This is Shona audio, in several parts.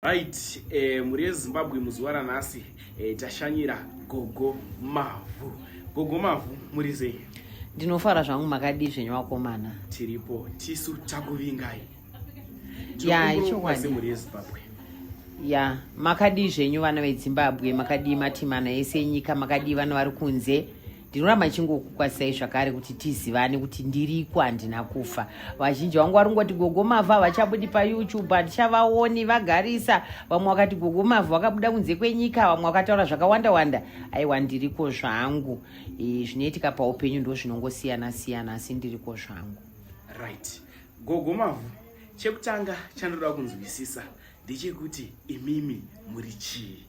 Right, muri Zimbabwe muzuva ranhasi tashanyira Gogo Mavhu. Gogo Mavhu muri sei? Ndinofara zvangu makadi zvenyu vakomana. Tiripo tisu takuvingai. Ya ichokwadi muri Zimbabwe. Ya makadi zvenyu vana veZimbabwe, makadi matimana ese nyika, makadi vana vari kunze. Ndinoramba chingokukwasai zvakare kuti tizivane kuti ndiriko handina kufa. Vazhinji vangu varongoti Gogo Mavhu havachabudi paYouTube, hatichavaoni vagarisa. Vamwe vakati Gogo Mavhu vakabuda kunze kwenyika, vamwe vakataura zvakawanda wanda. Aiwa ndiriko zvangu. Zvinoitika paupenyu ndo zvinongosiyana siyana asi ndiriko zvangu. Right. Gogo Mavhu, chekutanga chandoda kunzwisisa ndechekuti imimi muri chii?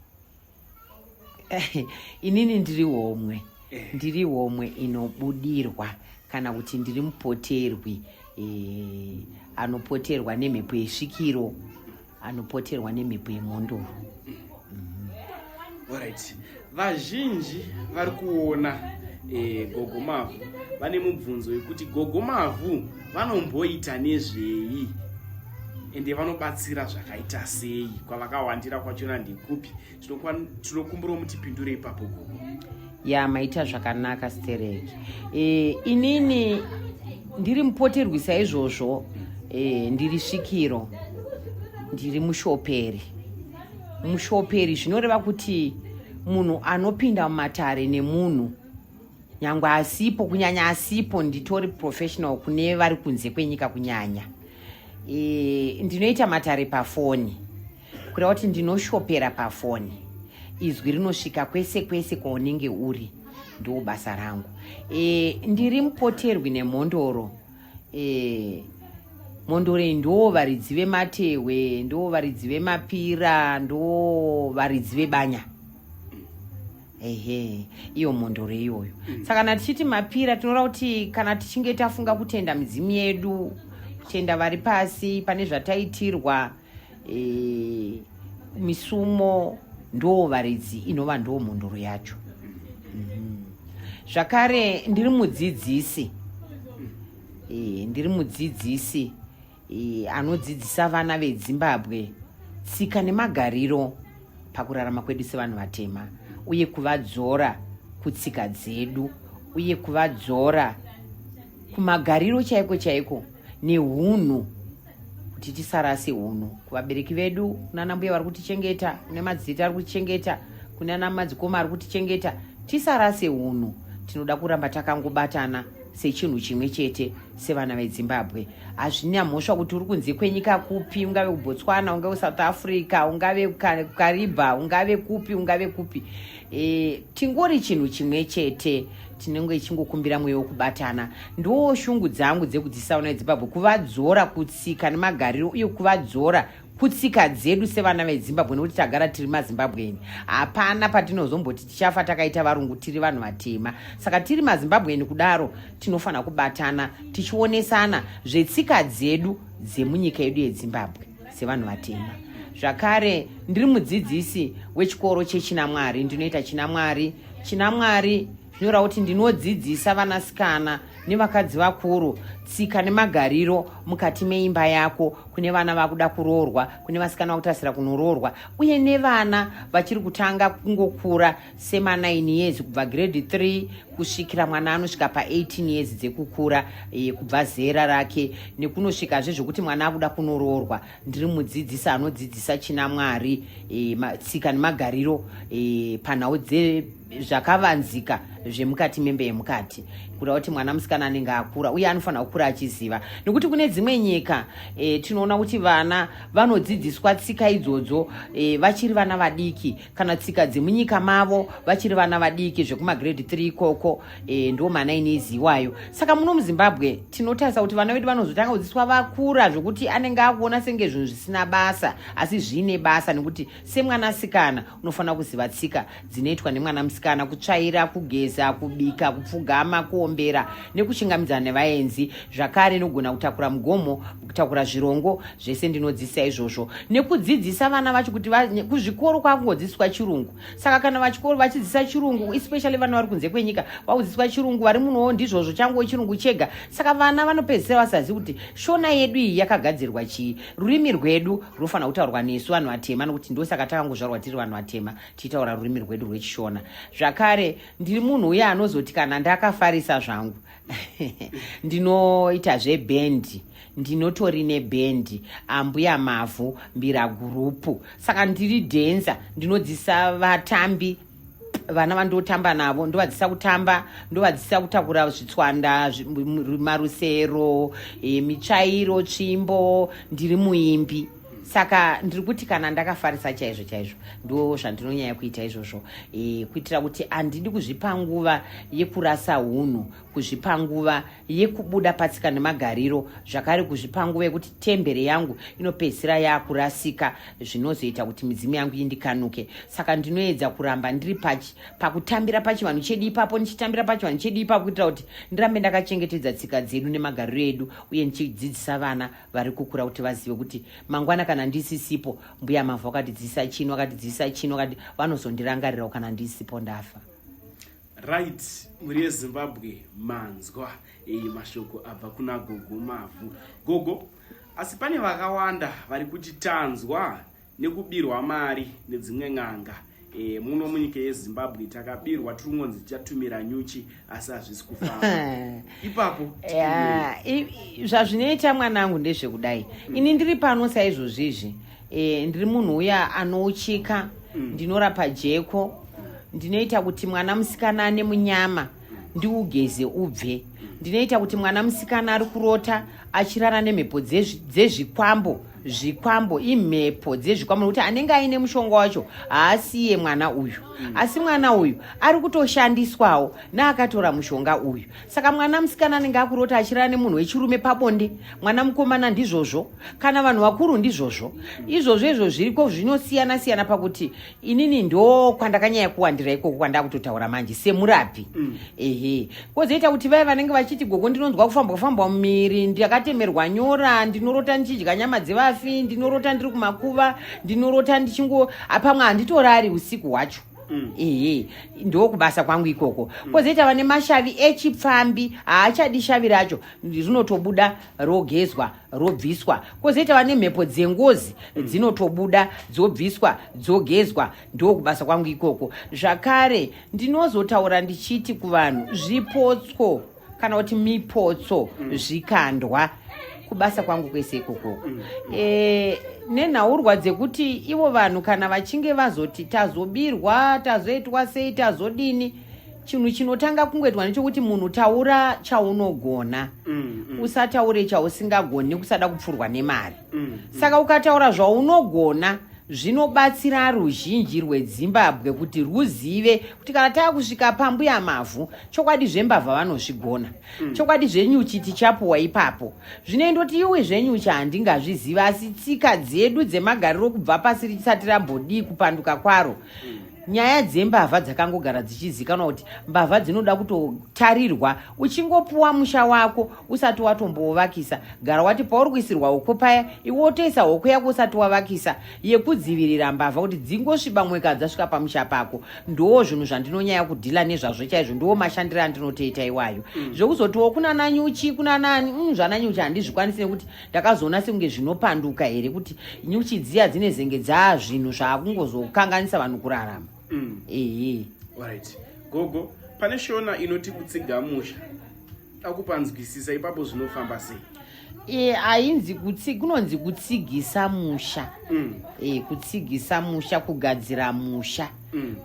Inini ndiri homwe. Ndiri homwe inobudirwa kana kuti ndiri mupoterwi anopoterwa nemhepo yesvikiro, anopoterwa nemhepo yemhondoro. Alright. Vazhinji vari kuona Gogo Mavhu vane mubvunzo wekuti Gogo Mavhu vanomboita nezvei ende vanobatsira zvakaita sei, kwavakawandira kwachona ndikupi? Tinokumbira mutipindure ipapo Gogo. Ya maita zvakanaka stereki. Inini ndiri mupoterwi saizvozvo, ndiri svikiro, ndiri mushoperi. Mushoperi zvinoreva kuti munhu anopinda mumatare nemunhu nyangwe asipo, kunyanya asipo nditori professional kune vari kunze kwenyika kunyanya. Ndinoita matare pafoni, kureva kuti ndinoshopera pafoni. Izwi rinosvika kwese kwese kwaunenge uri, ndo basa rangu. Ndiri mupoterwi nemhondoro. Mhondoro ndo varidzi vematehwe, ndo varidzi vemapira, ndo varidzi vebanya. Iyo mhondoro iyoyo. Saka kana tichiti mapira tinoreva kuti kana tichinge tafunga kutenda midzimu yedu, kutenda vari pasi pane zvataitirwa, misumo, ndo varidzi inova ndo mhondoro yacho. Zvakare ndiri mudzidzisi. Ndiri mudzidzisi anodzidzisa vana veZimbabwe tsika nemagariro pakurarama kwedu sevanhu vatema, uye kuvadzora kutsika dzedu, uye kuvadzora kumagariro chaiko chaiko nehunhu, kuti tisarase hunhu kuvabereki vedu, kuna mbuya vari kutichengeta, kune madzita ari kutichengeta, kuna madzikoma ari kutichengeta. Tisarase hunhu. Tinoda kuramba takangobatana sechinhu chimwe chete sevana veZimbabwe. Hazvina mhosva kuti uri kunze kwenyika kupi, ungave kuBotswana, ungave kuSouth Africa, ungave kuKariba, ungave kupi, ungave kupi. Tingori chinhu chimwe chete, tinenge chingokumbira mweyo kubatana. Ndo shungu dzangu dzekudzisaona veZimbabwe, kuvadzora kutsika nemagariro, uye kuvadzora kutsika dzedu sevana veZimbabwe, nekuti tagara tiri maZimbabweni. Hapana patinozomboti tichafa takaita varungu tiri vanhu vatema. Saka tiri maZimbabweni kudaro tinofana kubatana tichionesana zvetsika dzedu dzemunyika yedu yeZimbabwe sevanhu vatema. Zvakare ndiri mudzidzisi wechikoro chechinamwari, ndinoita chinamwari. Chinamwari zvinoreva kuti ndinodzidzisa vanasikana nevakadzi vakuru tsika nemagariro mukati meimba yako, kune vana vakuda kuroorwa, kune vasikana vakutasira kunoroorwa, uye nevana vachiri kutanga kungokura sema9 years kubva grade 3 kusvikira mwana anosvika pa18 years dzekukura, kubva zera rake, nekunosvikazve zvokuti mwana akuda kunoroorwa. Ndiri mudzidzisi anodzidzisa chinamwari, tsika nemagariro, panhau zvakavanzika zvemukati membe yemukati, kureva kuti mwana musikana anenge akura uye anofanira kukura achiziva. Nekuti kune dzimwe nyika tinoona kuti vana vanodzidziswa tsika idzodzo vachiri vana vadiki, kana tsika dzemunyika mavo vachiri vana vadiki, zvekumagrade 3 ikoko, ndo ma9 years iwayo. Saka muno muZimbabwe tinotarisa kuti vana vedu vanozotanga kudzidziswa vakura, zvokuti anenge akuona senge zvinhu zvisina basa, asi zvine basa, nekuti semwanasikana unofanira kuziva tsika dzinoitwa nemwana musikana: kutsvaira, kugeza, kubika, kupfugama, kuombera, nekuchingamidzana nevaenzi. zvakare nogona kutakura mugomo, kutakura zvirongo, zvese ndinodzidzisa izvozvo. Nekudzidzisa vana vacho kuti kuzvikoro kwakungodzidziswa chirungu. Saka kana vachikoro vachidzidzisa chirungu, especially vana vari kunze kwenyika, vakudzidziswa chirungu, vari munowo ndizvozvo changu chirungu chega. Saka vana vanopedzisira vasaziva kuti shona yedu iyi yakagadzirwa chii. Rurimi rwedu runofanira kutaurwa nesu vanhu vatema, nokuti ndosaka takangozvarwa tiri vanhu vatema, tichitaura rurimi rwedu rwechishona. Zvakare ndiri munhu uye anozoti kana ndakafarisa zvangu ndinoita zvebhendi, ndinotori nebhendi, ambuya mavhu mbira gurupu. Saka ndiri dhenza, ndinodzidzisa vatambi, vana vandotamba navo, ndovadzidzisa kutamba, ndovadzidzisa kutakura zvitswanda, marusero, mitsvairo, tsvimbo, ndiri muimbi. Saka ndiri kuti kana ndakafarisa chaizvo chaizvo ndo zvandinonyanya kuita izvozvo, kuitira kuti handidi kuzvipa nguva yekurasa unhu, kuzvipa nguva yekubuda patsika nemagariro, zvakare kuzvipa nguva yekuti temberi yangu inopedzisira yakurasika, zvinozoita kuti midzimu yangu indikanuke. Saka ndinoedza kuramba ndiri pakutambira pachivanhu chedu ipapo, ndichitambira pachivanhu chedu ipapo, kuitira kuti ndirambe ndakachengetedza tsika dzedu nemagariro edu, uye ndichidzidzisa vana vari kukura kuti vazive kuti mangwana kana ndisisipo, mbuya mavhu akatidzidzisa chino, akatidzidzisa chino, vanozondirangarirawo kana ndisipo ndafa. Right, muri yeZimbabwe manzwa mashoko abva kuna Gogo Mavhu. Gogo, asi pane vakawanda vari kuti tanzwa nekubirwa mari nedzimwe n'anga. Muno munyika yeZimbabwe takabirwa turungonzi tichatumira nyuchi, asi hazvisi kufamba. Ipapo zvazvinoita mwanangu ndezvekudai. Ini ndiri pano saizvozvizvi, ndiri munhu uya anouchika, ndinorapa jeko, ndinoita kuti mwana musikana ane munyama ndiugeze ubve, ndinoita kuti mwana musikana ari kurota achirara nemhepo zvikwambo, imhepo dzezvikwambo, nokuti anenge aine mushonga wacho haasiye mwana uyu, asi mwana uyu ari kutoshandiswawo neakatora mushonga uyu. Saka mwana musikana anenge akurota achirara nemunhu wechirume pabonde, mwana mukomana ndizvozvo, kana vanhu vakuru ndizvozvo. Izvozvo izvo zviriko zvinosiyana siyana pakuti inini ndo kwandakanyanya kuwandira ikoko kwandakutotaura manje semurapi. Kozoita kuti vaya vanenge vachiti Gogo ndinonzwa kufambwa mumiri, ndakatemerwa nyora, ndinorota ndichidya nyama dzevafi, ndinorota ndiri kumakuva, ndinorota ndichingo pamwe handitorari usiku hwacho. Ndo kubasa kwangu ikoko. Kozoita vane mashavi echipfambi, haachadi shavi racho, rinotobuda rogezwa robviswa. Kozoita vane mhepo dzengozi, dzinotobuda dzobviswa dzogezwa, ndo kubasa kwangu ikoko. Zvakare ndinozotaura ndichiti kuvanhu zvipotso kana kuti mipotso zvikandwa, kubasa kwangu kwese ikoko. Nenhaurwa dzekuti ivo vanhu kana vachinge vazoti tazobirwa, tazoitwa sei, tazodini, chinhu chinotanga kungoitwa nechekuti munhu taura chaunogona, usataure chausingagoni kusada kupfurwa nemari. Saka ukataura zvaunogona, zvinobatsira ruzhinji rweZimbabwe kuti ruzive kuti kana taakusvika pambuya mavhu, chokwadi zvembavha vanozvigona, chokwadi zvenyuchi tichapuwa ipapo. Zvinoindoti iwe zvenyuchi handingazviziva, asi tsika dzedu dzemagariro kubva pasi risati rambodii kupanduka kwaro. Nyaya dzembavha dzakangogara dzichizikanwa kuti mbavha dzinoda kutotarirwa. Uchingopuwa musha wako usati watombovakisa, gara wati pauri kuisirwa hoko paya, iwe wotoisa hoko yako usati wavakisa, yekudzivirira mbavha kuti dzingosviba mweka dzasvika pamusha pako. Ndo zvinhu zvandinonyanya kudhila nezvazvo chaizvo, ndo mashandiro andinotoita iwayo. Zvekuzotiwo kuna nanyuchi, kuna nani, zvananyuchi handizvikwanisi nekuti ndakazoona sekunge zvinopanduka here, kuti nyuchi dziya dzine zenge dzaa zvinhu zvaakungozokanganisa vanhu kurarama. Right. Gogo, pane shona inoti kutsiga musha, akupanzwisisa ipapo zvinofamba sei? Ainzi kunonzi kutsigisa musha. Kutsigisa musha, kugadzira musha.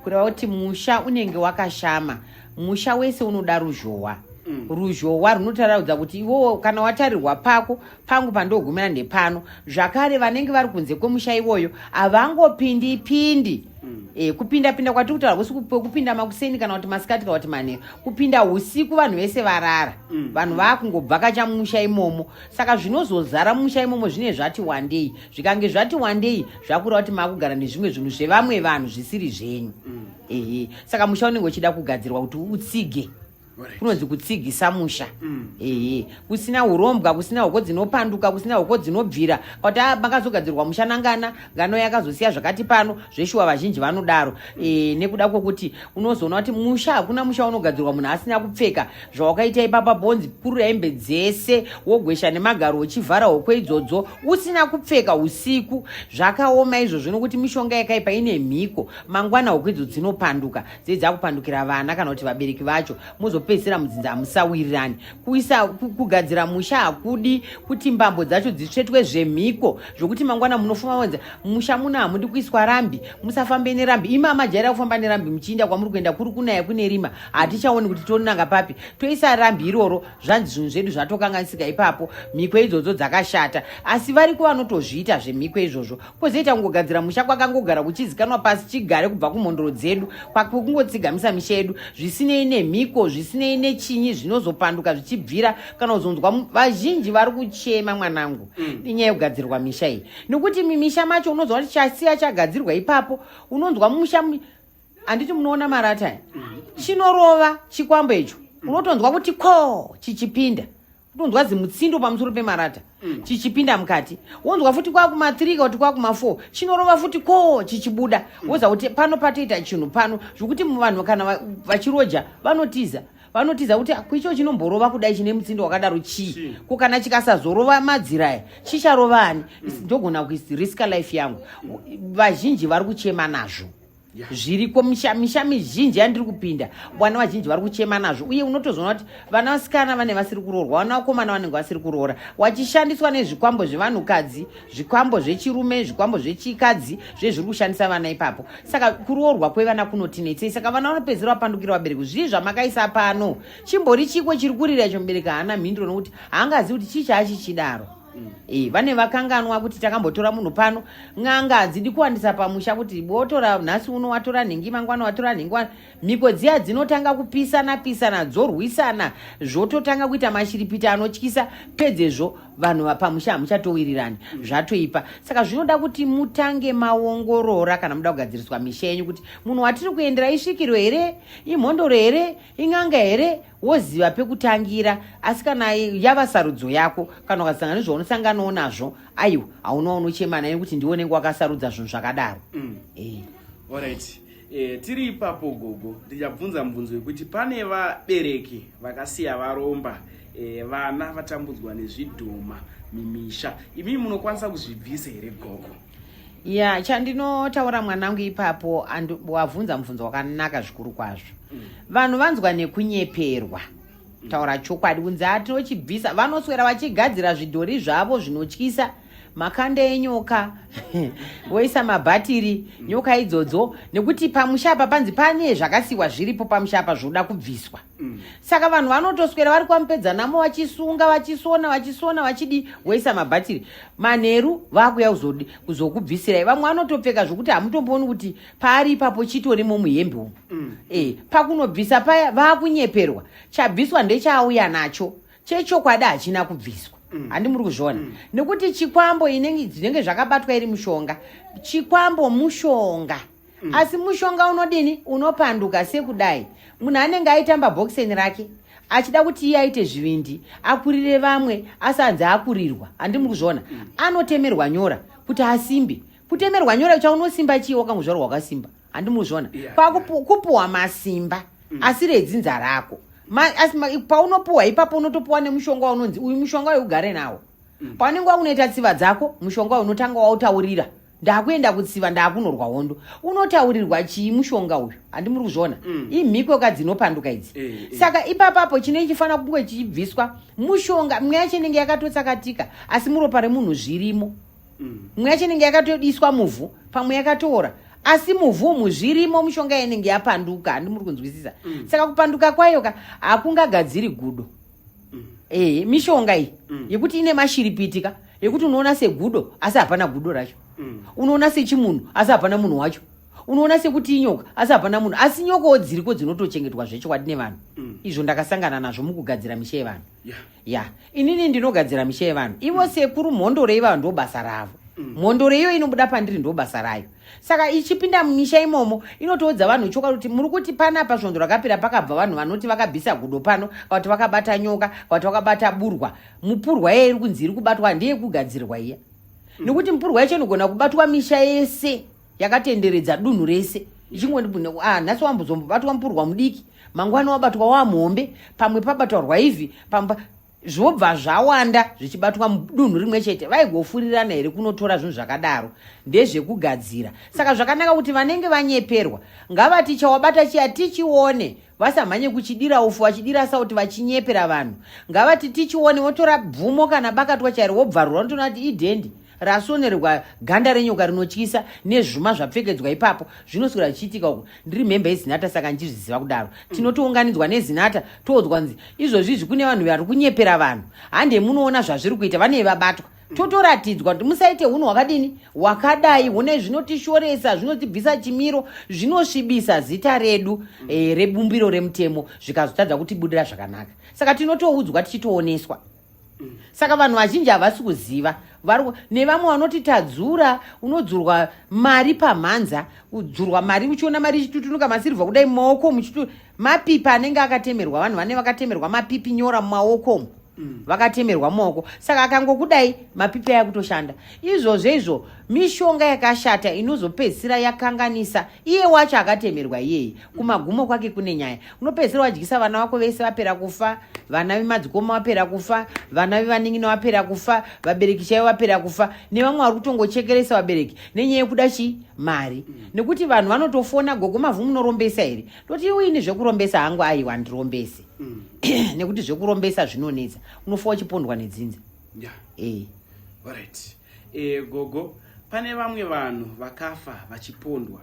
Kureva kuti musha unenge wakashama, musha wese unoda ruzhowa. Ruzhowa runotaridza kuti iwo kana watarirwa pako pangu pandogumira ndepano. Zvakare vanenge vari kunze kwemusha iwoyo havangopindi kupinda kwati kutaura usiku, kupinda makuseni kana kuti masikati kana kuti manheru, kupinda usiku vanhu vese varara. Vanhu vakungobvakacha mumusha imomo. Saka zvinozozara mumusha imomo zvine zvati wandei, zvikange zvati wandei zvakureva kuti makugara nezvimwe zvinhu zvevamwe vanhu zvisiri zvenyu. Saka musha unenge uchida kugadzirwa kuti utsige. kunonzi kutsigisa musha. Kusina urombwa, kusina uko dzinopanduka, kusina uko dzinobvira kuti makazogadzirwa musha nangana ngano yakazosiya zvakati pano zveshuwa vazhinji vanodaro. Nekuda kwokuti unozoona kuti musha hakuna musha unogadzirwa munhu asina kupfeka zvawakaita ipapa bhonzi kurira hembe dzese wogwesha nemagaro uchivhara hokwe idzodzo usina kupfeka usiku. Zvakaoma izvozvo nokuti mishonga yakaipa ine mhiko. Mangwana hokwe idzo dzinopanduka dzakupandukira vana kana kuti vabereki vacho muzopedzisira mudzinza hamusawirirani. Kugadzira musha hakudi kuti mbambo dzacho dzitsvetwe zvemhiko zvokuti mangwana munofuma wenza musha muno hamudi kuiswa rambi, musafambe nerambi. Ima majaira kufamba nerambi muchiinda kwamuri kuenda kuri kunaya kune rima hatichaoni kuti tonanga papi, toisa rambi iroro zvanzi zvinhu zvedu zvatokanganisika ipapo. Mhiko idzodzo dzakashata, asi variko vanotozviita zvemhiko izvozvo. Kwozoita kungogadzira musha kwakangogara kuchizikanwa pasi chigare kubva kumhondoro dzedu kwakungotsigamisa misha yedu zvisinei nemhiko zvisinei nechinyi zvinozopanduka zvichibvira kana kuzonzwa. Vazhinji vari kuchema mwanangu nenyaya yekugadzirwa misha iyi, nekuti mimisha macho unonzwa kuti chasiya chagadzirwa ipapo. Unonzwa musha handiti munoona marata chinorova chikwambo icho unotonzwa kuti ko chichipinda, utonzwa zimutsindo pamusoro pemarata chichipinda mukati. Wonzwa futi kwakuma3 kuti kwakuma4 chinorova futi ko chichibuda. Woza kuti pano patoita chinhu pano zvokuti vanhu kana vachiroja vanotiza kuti kwicho chinomborova kudai chine mutsindo wakadaro chii, ko kana chikasazorova madziraya chicharovani. Ndogona kurisika life yangu. Vazhinji vari kuchema nazvo. Zviriko misha mizhinji yandiri kupinda vana vazhinji vari kuchema nazvo. Uye unotozoona kuti vana vasikana vane vasiri kuroorwa, vana vakomana vanenge vasiri kuroora vachishandiswa nezvikwambo zvevanhukadzi, zvikwambo zvechirume, zvikwambo zvechikadzi zvezviri kushandisa vana ipapo. Saka kuroorwa kwevana kunotinetsei. Saka vana vanopedzera vapandukira vabereki. Zvii zvamakaisa pano chimbori chiko chiri kurira icho mubereki haana mhinduro nokuti haangazivi kuti chicha achichidaro. Vane vakanganwa kuti takambotora munhu pano n'anga hadzidi kuwandisa pamusha kuti botora nhasi uno watora nhingi mangwana watora nhingi. Mhiko dziya dzinotanga kupisana dzorwisana zvototanga kuita mashiripita anotyisa. Pedzezvo vanhu pamusha hamuchatowirirani zvatoipa. Saka zvinoda kuti mutange maongorora kana muda kugadziriswa misha yenyu kuti munhu watiri kuendera isvikiro here, imhondoro here, in'anga here, woziva pekutangira. Asi kana yava sarudzo yako kana ukasangana nezvaunosanganawo nazvo aiwa hauna unochema naye kuti ndionenge wakasarudza zvinhu zvakadaro. Alright. Tiri ipapo gogo ndichabvunza mubvunzo wekuti pane vabereki vakasiya varomba vana vatambudzwa nezvidhuma mimisha. Imi munokwanisa kuzvibvisa here gogo? Chandinotaura mwanangu ipapo wabvunza mubvunzo wakanaka zvikuru kwazvo. Vanhu vanzwa nekunyeperwa. Taura chokwadi kunzi atinochibvisa. Vanoswera vachigadzira zvidhori zvavo zvinotyisa, makanda enyoka woisa mabhatiri nyoka idzodzo, nekuti pamusha apa panzi pane zvakasiwa zviripo pamusha apa zvoda kubviswa. Saka vanhu vanotoswera vari kwamupedza namo vachisunga vachisona vachidi woisa mabhatiri. Manheru vakuya kuzokubvisirai. Vamwe vanotopfeka zvokuti hamutombooni kuti paari ipapo chitorimo muhembe umu. Pakunobvisa paya vakunyeperwa. Chabviswa ndechauya nacho, chechokwadi hachina kubviswa. Handi muri kuzviona nekuti chikwambo dzinenge zvakabatwa iri mushonga. Chikwambo mushonga, asi mushonga unodini unopanduka sekudai. Munhu anenge aitamba bhokiseni rake achida kuti iye aite zvivindi akurire vamwe asanze akurirwa. Handi muri kuzviona anotemerwa nyora kuti asimbe. Kutemerwa nyora chaunosimba chii wakangozvarwa wakasimba? Handi muri kuzviona kupuwa masimba asi redzinza rako. Paunopuwa ipapo unotopuwa nemushonga unonzi uyu mushonga weugare nawo. Paunenge wakunoita tsiva dzako mushonga unotanga wautaurira ndakuenda kutsiva ndakunorwa hondo. Unotaurirwa chii mushonga uyu? Handi muri kuzviona imhiko kadzinopanduka idzi. Saka ipapapo chinenge chifanira kunge chichibviswa mushonga. Mwe yacho inenge yakatotsakatika asi muropa remunhu zvirimo. Mwe yacho inenge yakatodiswa muvhu pamwe yakatoora asi muvhumu zvirimo mushonga inenge yapanduka. Handi muri kunzwisisa. Saka kupanduka kwayo hakungagadziri gudo. Mishonga iyi yekuti ine mashiripitika yekuti unoona segudo asi hapana gudo racho. Unoona sechimunhu asi hapana munhu wacho. Unoona sekuti inyoka asi hapana munhu. Asi nyokawo dziriko dzinotochengetwa zvechokwadi nevanhu. Izvo ndakasangana nazvo mukugadzira misha yevanhu. Inini ndinogadzira misha yevanhu. Ivo sekuru mhondoro yevanhu ndo basa ravo. Mondoro iyo inobuda pandiri ndo basa rayo. Saka ichipinda mumisha imomo inotoudza vanhu choka kuti muri kuti panapa svondo rakapera pakabva vanhu vanoti vakabvisa gudo pano, kuti vakabata nyoka, kuti vakabata burwa. Mupurwa yeye iri kunzi iri kubatwa ndeye kugadzirwa iya. Nekuti mupurwa yacho inogona kubatwa misha yese yakatenderedza dunhu rese. Ichingoni nhasi wambozombobatwa mupurwa mudiki, mangwana wabatwa wamhombe, pamwe pabatwa hivi, pamwe zvobva zvawanda zvichibatwa mudunhu rimwe chete. Vaigofurirana here kunotora zvinhu zvakadaro ndezvekugadzira. Saka zvakanaka kuti vanenge vanyeperwa ngavati chawabata chiya tichione, vasamhanye kuchidira ufu vachidira sauti vachinyepera vanhu. Ngavati tichione, votora bvumo kana bakatwa chairi wobvarura unotoona kuti idhendi rasonerwa ganda renyoka rinotyisa nezvuma zvapfekedzwa ipapo zvinoswera zvichiitika uku. Ndiri mhembe yezinata saka ndizviziva kudaro. Tinotounganidzwa nezinata toudzwa nzi izvozvizvi kune vanhu vari kunyepera vanhu, hande munoona zvazviri kuita, vanei vabatwa. Totoratidzwa kuti musaite hunhu hwakadini hwakadai, hune zvinotishoresa, zvinotibvisa chimiro, zvinosvibisa zita redu rebumbiro remutemo, zvikazotadza kutibudira zvakanaka. Saka tinotoudzwa tichitooneswa. Saka vanhu vazhinji havasi kuziva. Nevamwe vanoti tadzura, unodzurwa mari pamhanza, udzurwa mari uchiona mari ichitutunuka masirivha kudai mumaoko mapipi anenge akatemerwa, vanhu vane vakatemerwa mapipi nyora mumaoko vakatemerwa mumaoko. Saka akangokudai mapipi aya kutoshanda. Izvozvo mishonga yakashata inozopedzisira yakanganisa iye wacho akatemerwa iyeye. Kumagumo kwake kune nyaya. Unopedzisira wadyisa vana vako vese vapera kufa, vana vemadzikoma vapera kufa, vana vevanin'ina vapera kufa, vabereki chaivo vapera kufa, nevamwe vari kutongochekeresa vabereki nenyaya yekuda mari. Nekuti vanhu vanotofona, gogo mavhu munorombesa here? Ndoti uini zvekurombesa hangu aiwa ndirombese. Nekuti zvekurombesa zvinonetsa, unofa uchipondwa nedzinza. Alright. Gogo, pane vamwe vanhu vakafa vachipondwa,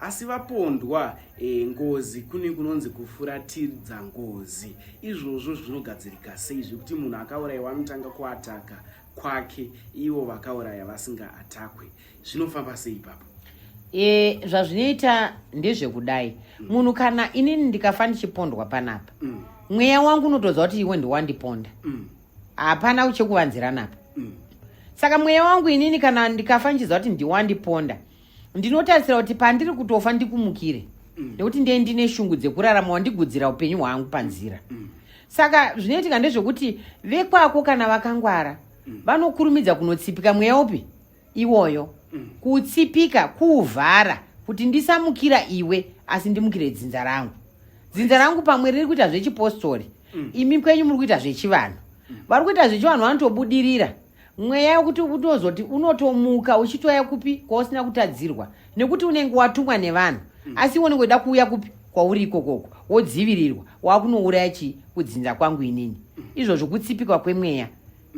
asi vapondwa ngozi kune kunonzi kufuratidza ngozi. Izvozvo zvinogadzirika sei zvekuti munhu akaurayiwa anotanga kuataka kwake, ivo vakauraya vasinga atakwe? Zvinofamba sei ipapo? Zvazvinoita ndezvekudai. Munhu kana inini ndikafa ndichipondwa panapa, mweya wangu unotoziva kuti iwe ndiwandiponda. Hapana chekuvanziranapa. Saka mweya wangu inini kana ndikafa ndichiziva kuti ndiwandiponda, ndinotarisira kuti pandiri kutofa ndikumukire. Nekuti ndiye ndine shungu dzekurarama, wandigudzira upenyu hwangu panzira. Saka zvinoitika ndezvekuti vekwako kana vakangwara vanokurumidza kunotsipika mweya upi iwoyo. Kutsipika kuuvhara kuti ndisamukira iwe asi ndimukire dzinza rangu. Dzinza rangu pamwe riri kuita zvechipostori, imi kwenyu muri kuita zvechivanhu. Vari kuita zvechivanhu vanotobudirira. Mweya wekuti unozoti unotomuka uchitoya kupi kwausina kutadzirwa, nekuti unenge watumwa nevanhu. Asi unenge weida kuuya kupi kwauri ikokoko, wodzivirirwa, wakunouraya kudzinza kwangu inini. Izvozvo kutsipika kwemweya.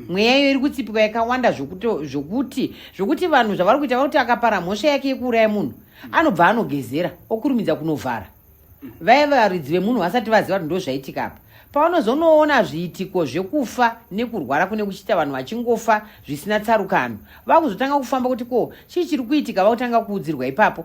Mweya iyo iri kutsipika yakawanda zvokuti vanhu zvavari kuita vakuti akapara mhosva yake yekuuraya munhu anobva anogezera okurumidza kunovhara. Varidzi vemunhu vasati vaziva kuti ndozvaitika apa. Pavanozonoona zviitiko zvekufa nekurwara kune kuchiita vanhu vachingofa zvisina tsarukano, vakuzotanga kufamba kuti ko chii chiri kuitika, vakutanga kuudzirwa ipapo.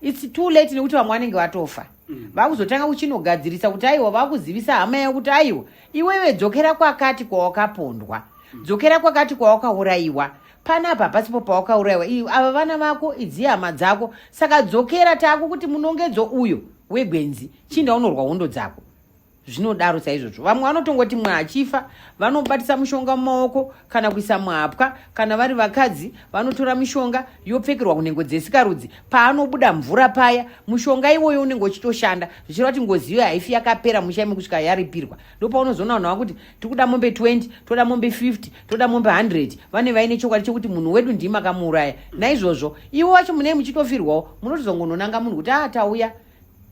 It's too late nekuti vamwe vanenge vatofa. Vakuzotanga kuchinogadzirisa kuti aiwa, vakuzivisa hama yako kuti aiwa, iwewe dzokera kwakati kwawakapondwa, dzokera kwakati kwawakaurayiwa. Panapa pasipo pawakaurayiwa, ava vana vako idzi hama dzako. Saka dzokera tako kuti munongedzo uyo wegwenzi chinda unorwa hondo dzako. Zvinodaro saizvozvo. Vamwe vanotongoti mwe achifa vanobatisa mushonga mumaoko kana kuisa muhapwa, kana vari vakadzi vanotora mishonga yopfekerwa kunhengo dzesikarudzi. Paanobuda mvura paya mushonga iwoyo unenge uchitoshanda, zvichireva kuti ngozi iyo haifi yakapera mushaime kusvika yaripirwa. Ndopaunozoona vanhu vakuti tikuda mombe 20, toda mombe 50, toda mombe 100. Vane vaine chokwadi chekuti munhu wedu ndimi akamuuraya. Naizvozvo ivo vacho munei muchitofirwawo, munotozongononanga munhu kuti tauya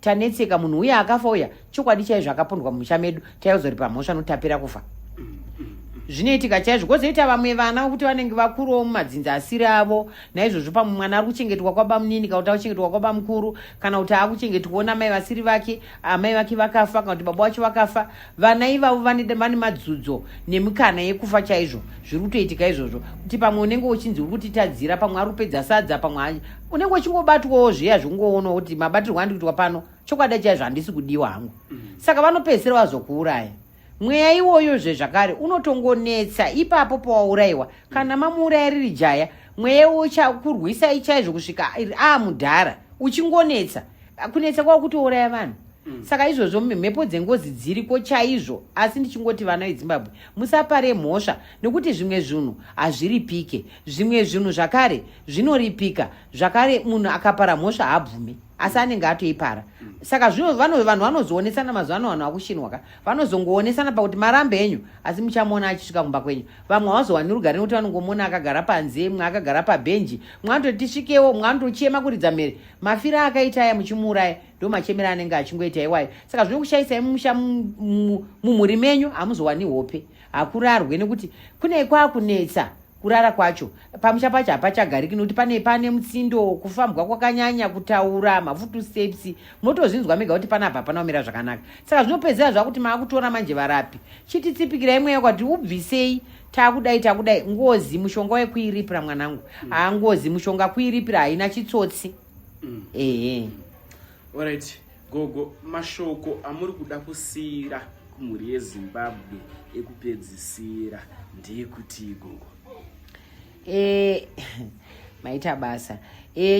tanetseka, munhu uya akafa uya chokwadi chaizvo akapondwa mumusha medu, taizoripa mhosva notapira kufa. Zvinoitika chaizvo. Kwozoita vamwe vana kuti vanenge vakuruwo mumadzinza asiri avo. Naizvozvo pamwe mwana ari kuchengetwa kwaba munini kana kuti akuchengetwa kwaba mukuru, kana kuti akuchengetwa namai vasiri vake, amai vake vakafa kana kuti baba vacho vakafa. Vana ivavo vane madzudzo nemikana yekufa chaizvo. Zviri kutoitika izvozvo kuti pamwe unenge uchinzi uri kutitadzira, pamwe ari kupedza sadza, pamwe unenge uchingobatwawo zviya zvingoona kuti mabatirwo andikuitwa pano chokwadi chaizvo handisi kudiwa hangu. Saka vanopedzisira vazokuuraya. Mweya iwoyo zvakare unotongonetsa ipapo pawaurayiwa. Kana mamuuraya riri jaya, mweya uchakurwisai chaizvo kusvika mudhara uchingonetsa kunetsa kwava kutouraya vanhu. Saka izvozvo mhepo dzengozi dziriko chaizvo, asi ndichingoti vana veZimbabwe musapare mhosva nekuti zvimwe zvinhu hazviripike, zvimwe zvinhu zvakare zvinoripika, zvakare munhu akapara mhosva haabvume asi anenge atoipara. Saka zvino vanhu vanozoonesana mazuva ano, vanhu vakushinwa vanozongoonesana pakuti marambe enyu, asi muchamuona achisvika kumba kwenyu. Vamwe havazowani rugare nekuti vanongomuona akagara panze, mwe akagara pabhenji, mwe anototi tisvikewo, mwe anotochema kuridza mhere. Mafira akaita aya muchimuuraya ndo machemera anenge achingoita iwayo. Saka zvinokushaisai mumusha mumhuri menyu, hamuzowani hope, hakurarwe nekuti kune kwakunetsa kurara kwacho. Pamusha pacho hapachagariki nekuti pane mutsindo, kufambwa kwakanyanya, kutaura, mafutu steps, munotozvinzwa mega kuti panapa hapana kumira zvakanaka. Saka zvinopedzera zvakuti maakutora manje varapi chititsipikirai mweya kwati ubvisei, takudai ngozi mushonga wekuiripira mwanangu. Ngozi mushonga kuiripira haina chitsotsi. Alright, Gogo, mashoko amuri kuda kusiyira kumhuri yeZimbabwe ekupedzisira ndeyekuti Gogo? Maita basa.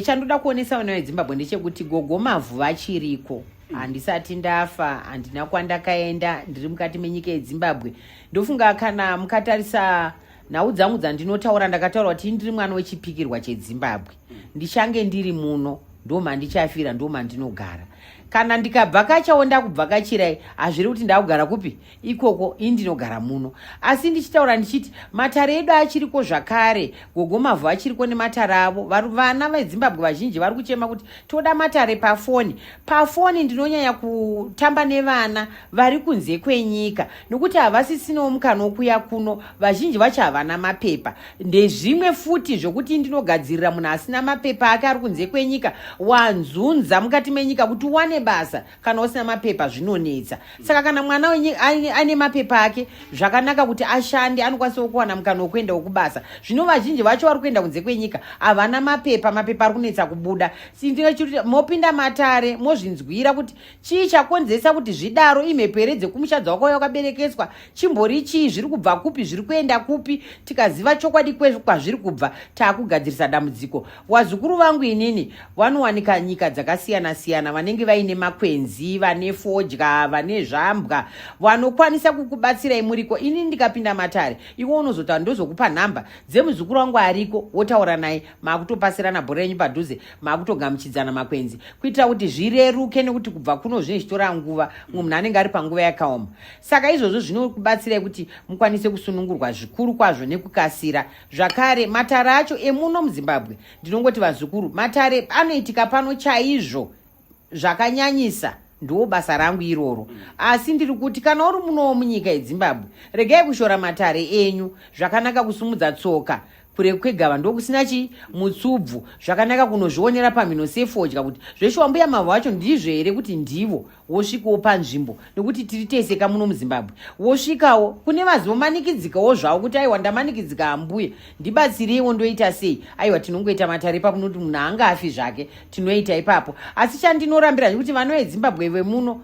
Chandoda kuonesa vana veZimbabwe ndechekuti Gogo mavhu vachiriko. Handisati ndafa, handina kwandakaenda, ndiri mukati menyika yeZimbabwe. Ndofunga kana mukatarisa nhau dzangu dzandinotaura, ndakataura kuti ndiri mwana wechipikirwa cheZimbabwe. Ndichange ndiri muno, ndoma ndichafira, ndoma ndinogara. Kana ndikabvakachawo ndakubvakachirai, hazviri kuti ndakugara kupi ikoko, indinogara muno. Asi ndichitaura ndichiti matare edu achiriko zvakare, Gogo mavhu achiriko nematare avo. Vana veZimbabwe vazhinji vari kuchema kuti toda matare pafoni. Pafoni ndinonyanya kutamba nevana vari kunze kwenyika, nokuti havasisinawo mukana wokuya kuno. Vazhinji vacho havana mapepa. Ndezvimwe futi zvokuti ndinogadzirira munhu asina mapepa ake ari kunze kwenyika, wanzunza mukati menyika kuti uwane basa. Kana usina mapepa zvinonetsa. Saka kana mwana ane mapepa ake, zvakanaka kuti ashande, anokwanisa kuwana mukana wokuenda kubasa. Zvino vazhinji vacho vari kuenda kunze kwenyika havana mapepa ari kunetsa kubuda. Sindingachiti mopinda matare mozvinzwira kuti chii chakonzesa kuti zvidaro, imhepo here dzekumushadza wako wakaberekeswa, chimbori chii, zviri kubva kupi, zviri kuenda kupi. Tikaziva chokwadi kwazviri kubva, taakugadzirisa dambudziko. Wazukuru vangu inini vanowanika nyika dzakasiyana siyana, vanenge vaine makwenzi, vane fodya, vane zvambwa, vanokwanisa kukubatsirai muriko. Ini ndikapinda matare, iwe unozotaura ndozokupa nhamba dzemuzukuru wangu ariko, wotaura naye, maakutopasirana bhora renyu padhuze, maakutogamuchidzana makwenzi, kuitira kuti zvireruke, nekuti kubva kuno zvine zvitora nguva, munhu anenge ari panguva yakaoma. Saka izvozvo zvinokubatsirai kuti mukwanise kusunungurwa zvikuru kwazvo nekukasira. Zvakare matare acho emuno muZimbabwe, ndinongoti vazukuru, matare anoitika pano chaizvo zvakanyanyisa, ndo basa rangu iroro. Asi ndiri kuti kana uri munowo munyika yeZimbabwe, regai kushora matare enyu. Zvakanaka kusumudza tsoka kure kwegava ndokusina mutsubvu. Zvakanaka kunozvionera pamhino sefodya kuti zveshe wambuya mavhu acho ndizvo here kuti ndivo. Wosvikawo panzvimbo, nekuti tiri teseka muno muZimbabwe. Wosvikawo kune vazomanikidzikawo zvavo kuti aiwa ndamanikidzika hambuya, ndibatsireiwo ndoita sei. Aiwa tinongoita matare ipapo noti munhu haangafi zvake, tinoita ipapo. Asi chandinorambira kuti vana veZimbabwe vemuno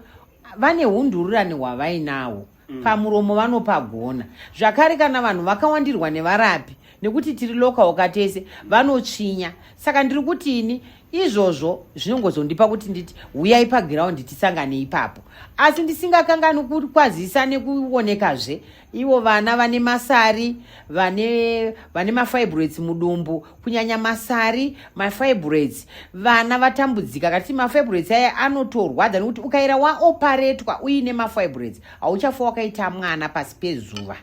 vane hundururani hwavainawo. Pamuromo vanopagona. Zvakare kana vanhu vakawandirwa nevarapi, nekuti tiri local katese, vanotsvinya. Saka ndiri kuti ini izvozvo zvinongozondipa kuti nditi uyai pagiraundi tisangane ipapo. Asi ndisingakangani kukwazisa nekuonekazve ivo vana vane masari, vane mafibroids mudumbu, kunyanya masari, mafibroids, vana vatambudzika. Kati mafibroids aya anotorwadza nekuti ukaira waoparetwa uine mafibroids hauchafa wakaita mwana pasi pezuva.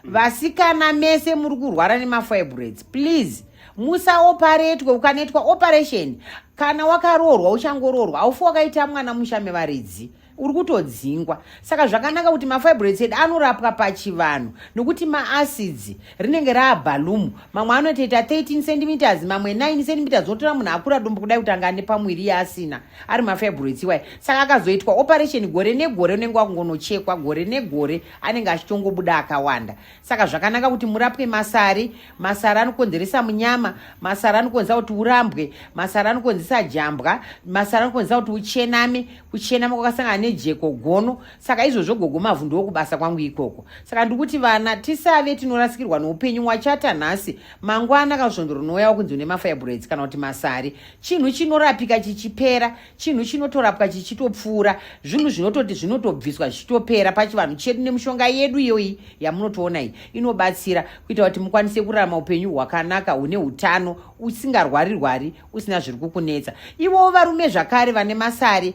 Vasikana mese muri kurwara nemafibroids, please musaoparetwe. Ukanetwa operation, kana wakaroorwa uchangoroorwa, haufa wakaita mwana mushame varidzi, uri kutodzingwa. Saka zvakanaka kuti mafibroids edu anorapwa pachivanhu, nokuti maacids rinenge raabhalumu. Mamwe anotoita 13 cm, mamwe 9 cm, zotora munhu akura dumbu kudai kuti anga ane pamwiri yaasina ari mafibroids iwayo. Saka akazoitwa operation gore negore, unenge wakungonochekwa gore negore, anenge achitongobuda akawanda. Saka zvakanaka kuti murapwe masari. Masari anokonzeresa munyama, masari anokonzeresa kuti urambwe, masari anokonzeresa jambwa, masari anokonzeresa kuti uchename. Kuchenama kwakasangana nejeko gono. Saka izvozvo gogo mavhu ndokubasa kwangu ikoko. Saka ndikuti vana tisave tinorasikirwa noupenyu wachata nhasi mangwana kana svondo rinouya kunzi nemafibroids kana kuti masari. Chinhu chinorapika chichipera, chinhu chinotorapwa chichitopfuura, zvinhu zvinototi zvinotobviswa zvichitopera pachivanhu chedu nemishonga yedu iyoyi yamunotoona iyi inobatsira kuita kuti mukwanise kurarama upenyu hwakanaka hune utano usingarwari usina zviri kukunetsa. Ivo varume zvakare vane masari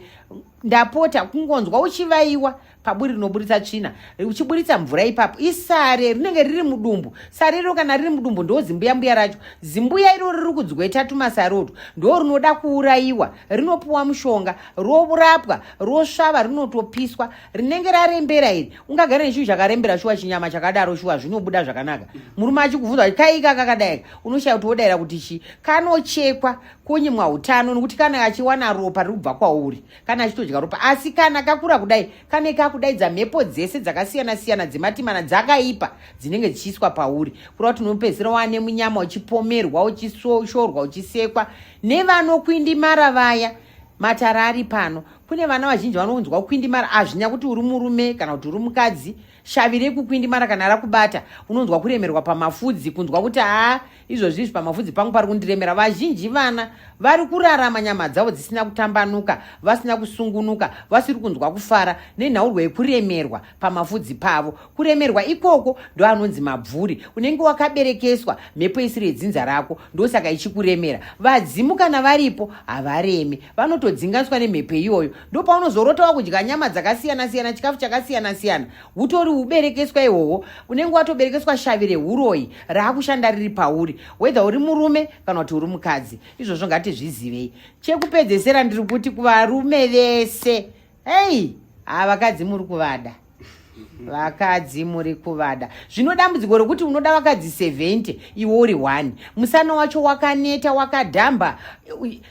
ndapota kungonzwa uchivaiwa paburi rinoburitsa tsvina uchiburitsa mvura ipapo isare rinenge riri mudumbu. Sare iro kana riri mudumbu ndo zimbuyambuya racho. Zimbuya iro riri kudzweta tumasari oto ndo rinoda kuurayiwa, rinopuwa mushonga, rourapwa, rosvava, rinotopiswa. Rinenge rarembera iri ungagara nechinhu chakarembera shuwa chinyama chakadaro shuwa zvinobuda zvakanaka. Murume achikuvhunza kuti kaika kakadai unoshaya kuti wodaira kuti chi kanochekwa konyimwa utano nokuti kana achiwana ropa riri kubva kwauri kana achitodya ropa. Asi kana kakura kudai kane kakudaidza mhepo dzese dzakasiyana-siyana dzematimana dzakaipa dzinenge dzichiiswa pauri kureva kuti unopedzisira wane munyama uchipomerwa uchishorwa uchisekwa. Nevanokwindimara vaya matara ari pano, kune vana vazhinji vanonzwa kukwindimara hazvinya kuti uri murume kana kuti uri mukadzi. Shavi rekukwindimara kana rakubata unonzwa kuremerwa pamafudzi, kunzwa kuti izvozvi pamafudzi pangu pari kundiremera. Vazhinji vana vari kurarama nyama dzavo dzisina kutambanuka, vasina kusungunuka, vasiri kunzwa kufara nenhaurwa yekuremerwa pamafudzi pavo. Kuremerwa ikoko ndo anonzi mabvuri. Unenge wakaberekeswa mhepo isiri yedzinza rako ndosaka ichikuremera. Vadzimu kana varipo havaremi, vanotodzinganiswa nemhepo iyoyo. Ndo paunozorotawa kudya nyama dzakasiyana-siyana, chikafu chakasiyana-siyana, utori uberekeswa ihwohwo. Unenge watoberekeswa shavi rehuroyi raakushanda riri pauri, wedha uri murume kana kuti uri mukadzi. Izvozvo ngatizvizivei. Chekupedzesera ndiri kuti kuvarume vese, hei, vakadzi muri kuvada, vakadzi muri kuvada. Zvino dambudziko rokuti unoda vakadzi 70 iwe uri 1, musana wacho wakaneta wakadhamba,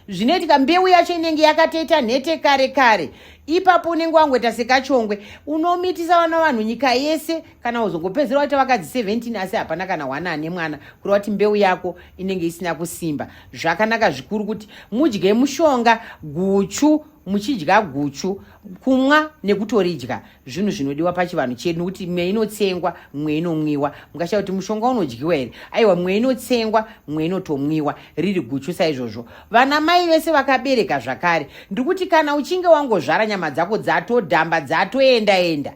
zvinoitika mbeu yacho inenge yakatoita nhete kare kare. Ipapo unenge wangoita sekachongwe, unomitisa vana vanhu nyika yese kana uzongopedzera waita vakadzi 17 asi hapana kana 1 ane mwana, kureva kuti mbeu yako inenge isina kusimba. Zvakanaka zvikuru kuti mudye mushonga guchu, muchidya guchu, kumwa nekutoridya zvinhu zvinodiwa pachivanhu chedu, nokuti mwe inotsengwa mwe inomwiwa. Mukashaya kuti mushonga unodyiwa here, aiwa mwe inotsengwa mwe inotomwiwa riri guchu. Saizvozvo vana mai vese vakabereka zvakare, ndikuti kana uchinge wangozvara nyama dzako dzatodhamba dzatoenda,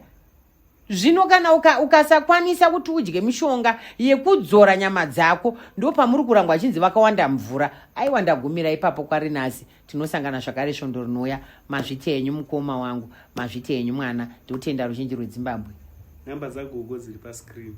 zvino kana ukasakwanisa kuti udye mishonga yekudzora nyama dzako, ndo pamuri kurangwa achinzi vakawanda mvura. Aiwa ndagumira ipapo kwari nhasi tinosangana zvakare svondo rinouya. Mazviti henyu mukoma wangu, mazviti henyu mwana, ndikutenda ruzhinji rweZimbabwe. Namba dzagogo dziri pascreen.